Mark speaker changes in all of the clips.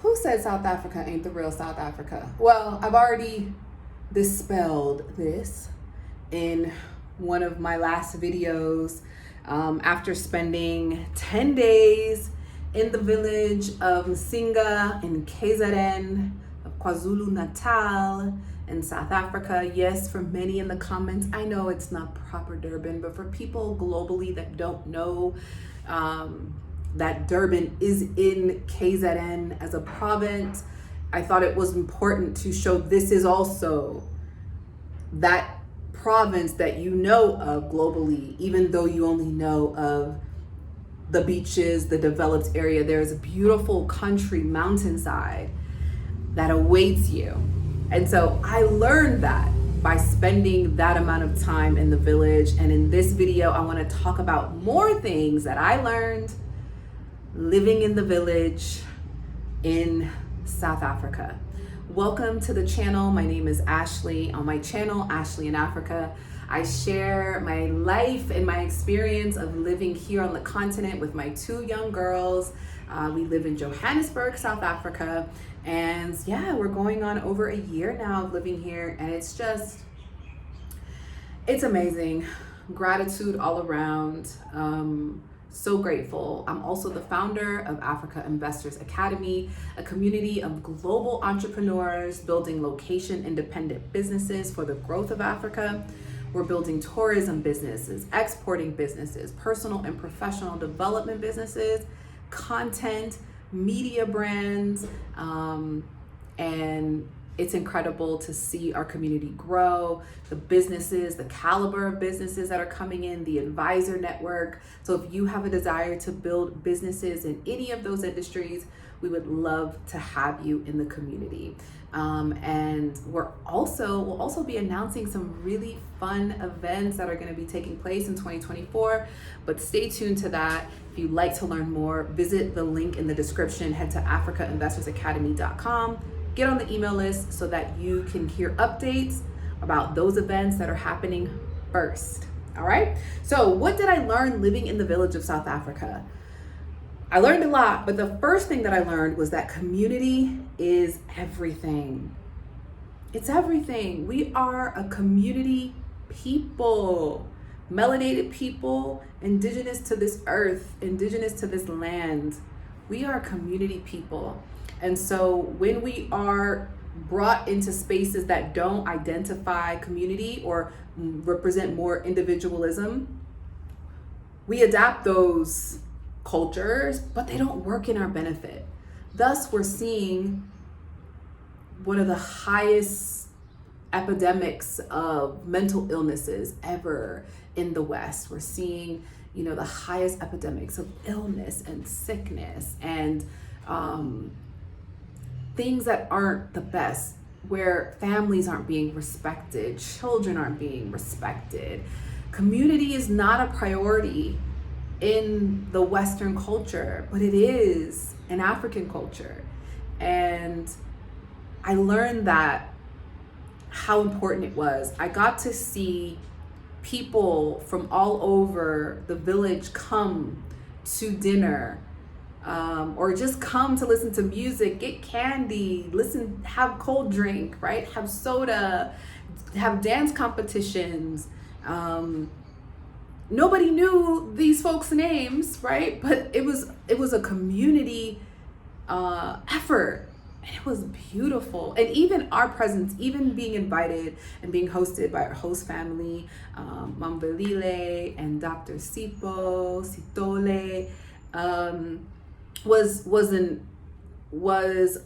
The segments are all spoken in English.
Speaker 1: Who said South Africa ain't the real South Africa? Well, I've already dispelled this in one of my last videos after spending 10 days in the village of Msinga in KZN of KwaZulu Natal in South Africa. Yes, for many in the comments, I know it's not proper Durban, but for people globally that don't know, that Durban is in KZN as a province, I thought it was important to show this is also that province that you know of globally, even though you only know of the beaches, the developed area. There's a beautiful country mountainside that awaits you. And so I learned that by spending that amount of time in the village. And in this video, I want to talk about more things that I learned living in the village in South Africa. Welcome to the channel. My name is Ashley. On my channel, Ashley in Africa, I share my life and my experience of living here on the continent with my two young girls. We live in Johannesburg, South Africa. And yeah, we're going on over a year now of living here. And it's amazing. Gratitude all around. So grateful. I'm also the founder of Africa Investors Academy, a community of global entrepreneurs building location-independent businesses for the growth of Africa. We're building tourism businesses, exporting businesses, personal and professional development businesses, content, media brands, and it's incredible to see our community grow, the businesses, the caliber of businesses that are coming in, the advisor network. So if you have a desire to build businesses in any of those industries, we would love to have you in the community. And we'll also be announcing some really fun events that are going to be taking place in 2024, but stay tuned to that. If you'd like to learn more, visit the link in the description, head to africainvestorsacademy.com. Get on the email list so that you can hear updates about those events that are happening first. All right. So what did I learn living in the village of South Africa? I learned a lot, but the first thing that I learned was that community is everything. It's everything. We are a community people, melanated people, indigenous to this earth, indigenous to this land. We are community people. And so when we are brought into spaces that don't identify community or represent more individualism, we adapt those cultures, but they don't work in our benefit. Thus, we're seeing one of the highest epidemics of mental illnesses ever in the West. We're seeing, the highest epidemics of illness and sickness and things that aren't the best, where families aren't being respected, children aren't being respected. Community is not a priority in the Western culture, but it is in African culture. And I learned that how important it was. I got to see people from all over the village come to dinner, or just come to listen to music, get candy, listen, have cold drink, right? Have soda, have dance competitions. Nobody knew these folks' names, right? But it was a community effort. And it was beautiful. And even our presence, even being invited and being hosted by our host family, Mambelile and Dr. Sipo, Sitole, was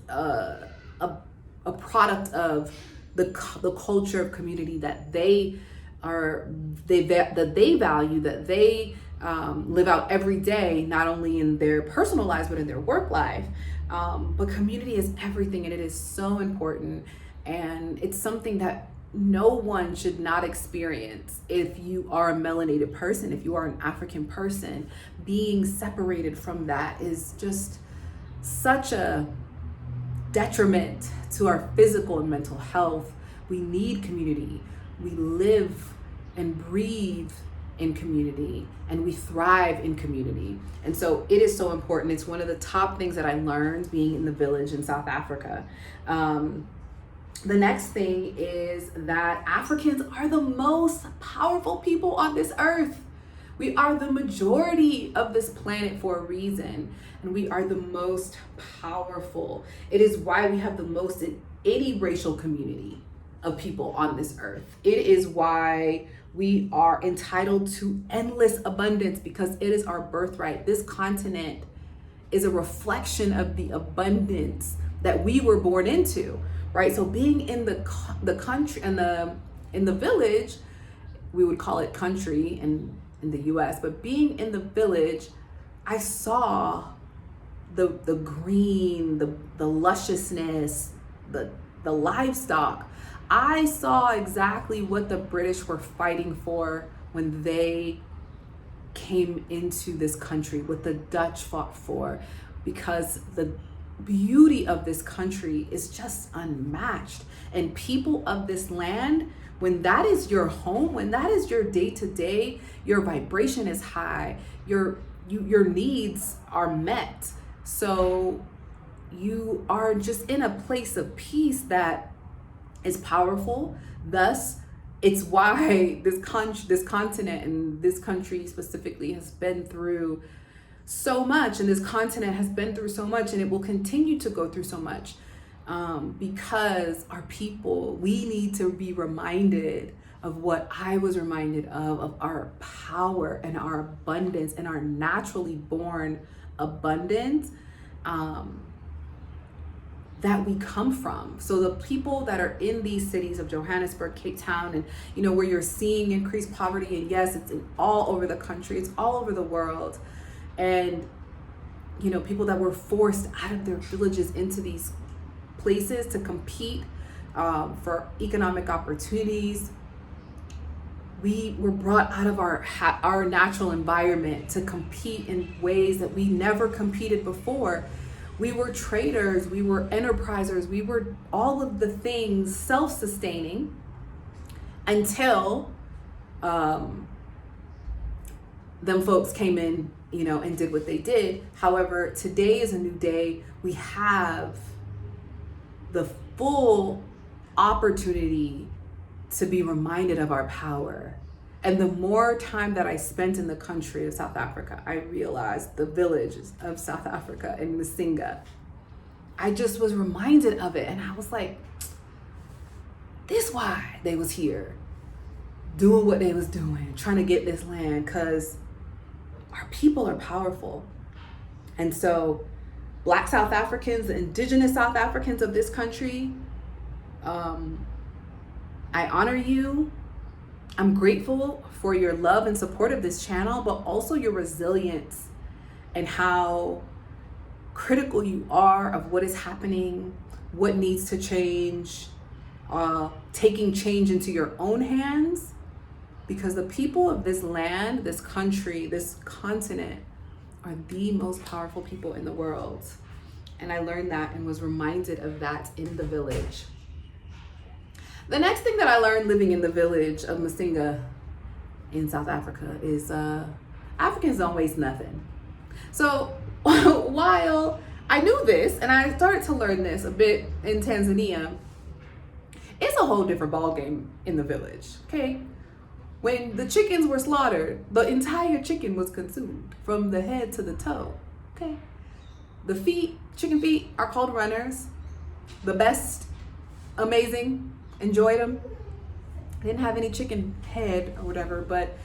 Speaker 1: a product of the culture of community that they value, that they live out every day, not only in their personal lives but in their work life. But community is everything, and it is so important, and it's something that no one should not experience. If you are a melanated person, if you are an African person, being separated from that is just such a detriment to our physical and mental health. We need community. We live and breathe in community and we thrive in community. And so it is so important. It's one of the top things that I learned being in the village in South Africa. The next thing is that Africans are the most powerful people on this earth. We are the majority of this planet for a reason, and we are the most powerful. It is why we have the most in any racial community of people on this earth. It is why we are entitled to endless abundance, because it is our birthright. This continent is a reflection of the abundance that we were born into, right? So being in the country and in the village, we would call it country in the US, but being in the village, I saw the green, the lusciousness, the livestock. I saw exactly what the British were fighting for when they came into this country, what the Dutch fought for, because the beauty of this country is just unmatched. And people of this land, when that is your home, when that is your day-to-day, your vibration is high, your needs are met. So you are just in a place of peace that is powerful. Thus, it's why this continent and this country specifically has been through so much, and this continent has been through so much, and it will continue to go through so much, because our people, we need to be reminded of what I was reminded of our power and our abundance and our naturally born abundance that we come from. So the people that are in these cities of Johannesburg, Cape Town, and where you're seeing increased poverty, and yes, it's all over the country, it's all over the world. And people that were forced out of their villages into these places to compete for economic opportunities. We were brought out of our natural environment to compete in ways that we never competed before. We were traders, we were enterprisers, we were all of the things, self-sustaining, until them folks came in, and did what they did. However, today is a new day. We have the full opportunity to be reminded of our power. And the more time that I spent in the country of South Africa, I realized the villages of South Africa in Masinga, I just was reminded of it. And I was like, this why they was here doing what they was doing, trying to get this land, because our people are powerful. And so Black South Africans, the indigenous South Africans of this country, I honor you. I'm grateful for your love and support of this channel, but also your resilience and how critical you are of what is happening, what needs to change, taking change into your own hands, because the people of this land, this country, this continent are the most powerful people in the world. And I learned that and was reminded of that in the village. The next thing that I learned living in the village of Masinga in South Africa is Africans don't waste nothing. So while I knew this, and I started to learn this a bit in Tanzania, it's a whole different ballgame in the village, okay? When the chickens were slaughtered, the entire chicken was consumed from the head to the toe, okay? The chicken feet are called runners. The best, amazing, enjoyed them. I didn't have any chicken head or whatever, but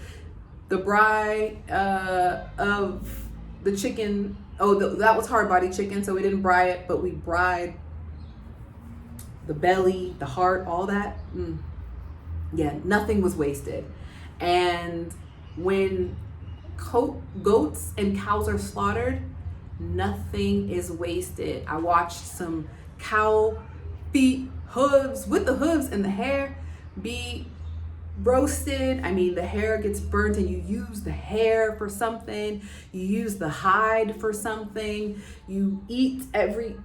Speaker 1: the bride of the chicken, that was hard body chicken, so we didn't braai it, but we bride the belly, the heart, all that. Yeah, nothing was wasted. And when goats and cows are slaughtered, nothing is wasted. I watched some cow feet, hooves, with the hooves and the hair, be roasted. I mean, the hair gets burnt and you use the hair for something. You use the hide for something. You eat every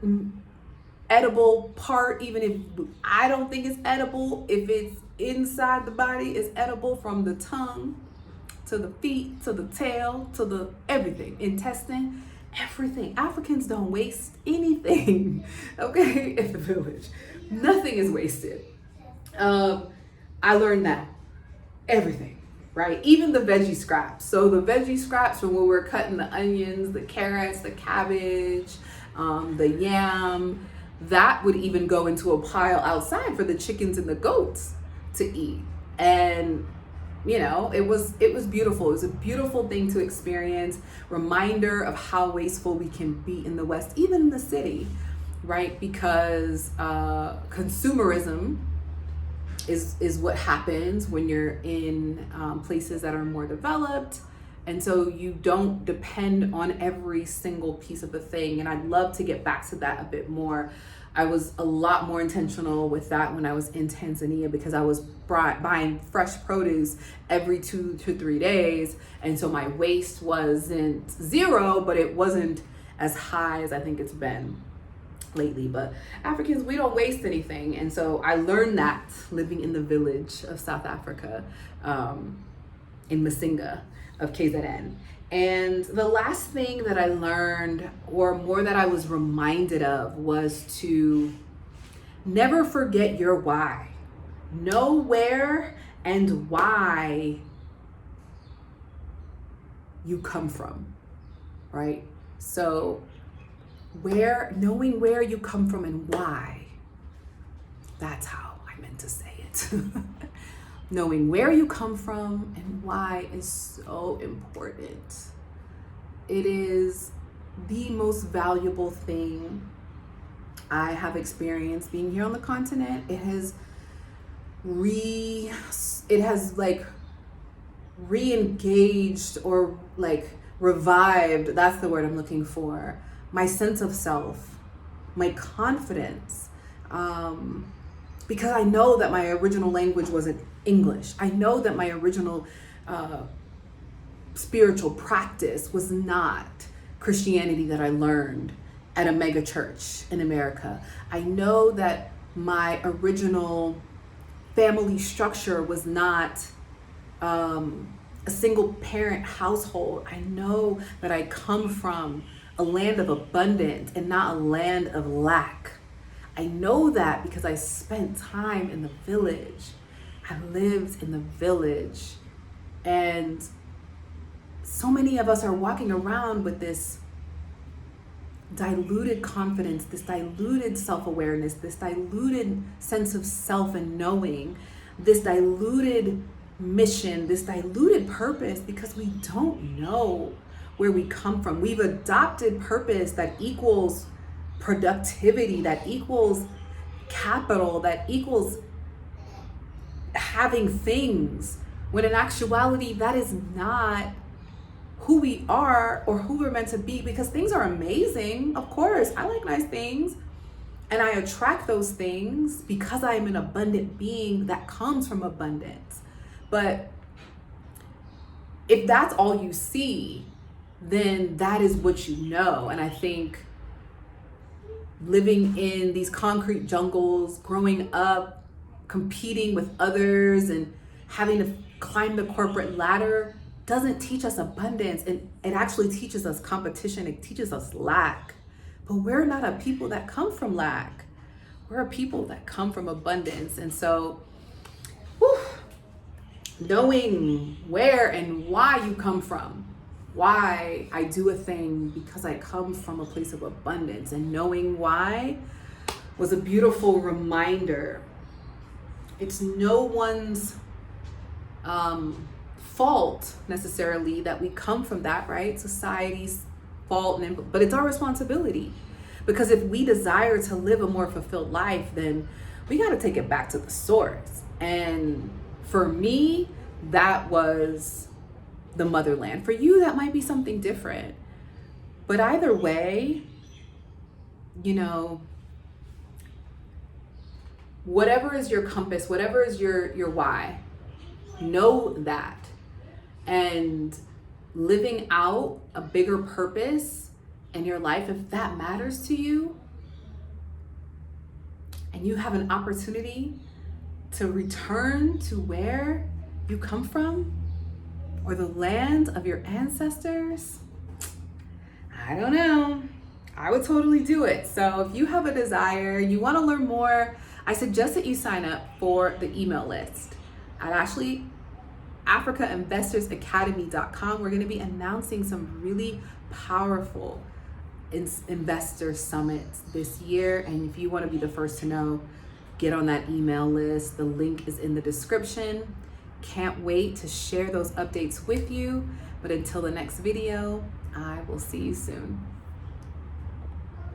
Speaker 1: edible part, even if I don't think it's edible. If it's inside the body, it's edible, from the tongue to the feet, to the tail, to the everything, intestine, everything. Africans don't waste anything, okay, in the village. Nothing is wasted. I learned that everything, right? Even the veggie scraps. So the veggie scraps from when we're cutting the onions, the carrots, the cabbage, the yam, that would even go into a pile outside for the chickens and the goats to eat. And you know, it was beautiful. It was a beautiful thing to experience. Reminder of how wasteful we can be in the West, even in the city, right? Because consumerism is what happens when you're in places that are more developed. And so you don't depend on every single piece of the thing. And I'd love to get back to that a bit more. I was a lot more intentional with that when I was in Tanzania, because I was buying fresh produce every 2 to 3 days. And so my waste wasn't zero, but it wasn't as high as I think it's been lately. But Africans, we don't waste anything. And so I learned that living in the village of South Africa, in Masinga of KZN. And the last thing that I learned, or more that I was reminded of, was to never forget your why. Know where and why you come from, right? So knowing where you come from and why, that's how I meant to say it. Knowing where you come from and why is so important. It is the most valuable thing I have experienced being here on the continent. It has like re-engaged or like revived, that's the word I'm looking for, my sense of self, my confidence, because I know that my original language wasn't English. I know that my original spiritual practice was not Christianity that I learned at a mega church in America. I know that my original family structure was not a single parent household. I know that I come from a land of abundance and not a land of lack. I know that because I spent time in the village. I lived in the village, and so many of us are walking around with this diluted confidence, this diluted self-awareness, this diluted sense of self and knowing, this diluted mission, this diluted purpose, because we don't know where we come from. We've adopted purpose that equals productivity, that equals capital, that equals having things, when in actuality that is not who we are or who we're meant to be. Because things are amazing, of course, I like nice things, and I attract those things because I am an abundant being that comes from abundance. But if that's all you see, then that is what you know. And I think living in these concrete jungles, growing up competing with others and having to climb the corporate ladder doesn't teach us abundance, and it actually teaches us competition. It teaches us lack. But we're not a people that come from lack. We're a people that come from abundance. And so knowing where and why you come from, why I do a thing because I come from a place of abundance, and knowing why was a beautiful reminder. It's no one's fault necessarily that we come from that, right? Society's fault, but it's our responsibility. Because if we desire to live a more fulfilled life, then we got to take it back to the source. And for me, that was the motherland. For you, that might be something different. But either way, you know, whatever is your compass, whatever is your why, know that. And living out a bigger purpose in your life, if that matters to you, and you have an opportunity to return to where you come from, or the land of your ancestors? I don't know. I would totally do it. So if you have a desire, you want to learn more, I suggest that you sign up for the email list at AfricaInvestorsAcademy.com. We're going to be announcing some really powerful investor summits this year. And if you want to be the first to know, get on that email list. The link is in the description. Can't wait to share those updates with you. But until the next video, I will see you soon.